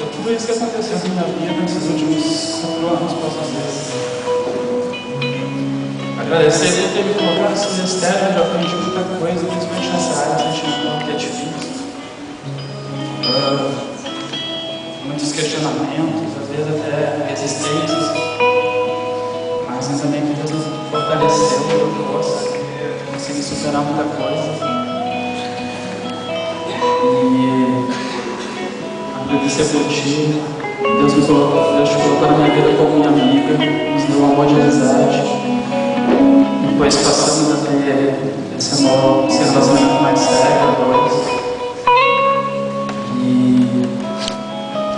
por tudo isso que aconteceu na minha vida nesses últimos 4 anos, posso dizer. Agradecer por ter me colocado nesse ministério, onde eu aprendi muita coisa, principalmente nessa área sentimental que é difícil. Muitos questionamentos, às vezes até resistências, mas ainda bem que Deus nos fortaleceu e eu posso conseguir superar muita coisa. E agradecer por ti. Deus te colocou na minha vida como minha amiga, nos deu um amor de amizade. Depois passamos a ter esse relacionamento mais sério, dois. E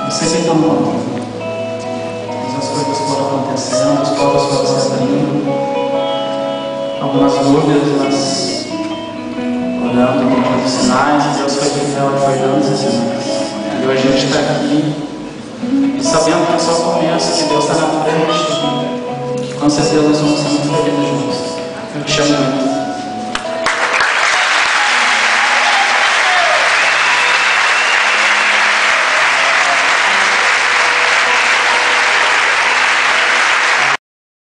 eu sempre estou no amor. As coisas foram acontecendo, as portas foram se abrindo. Algumas dúvidas, mas olhando com os sinais, Deus foi fiel e foi dando esses sinais. E hoje a gente está aqui e sabendo que é só o começo, que Deus está na frente, que com certeza nós vamos ser muito felizes juntos. Eu te amo muito.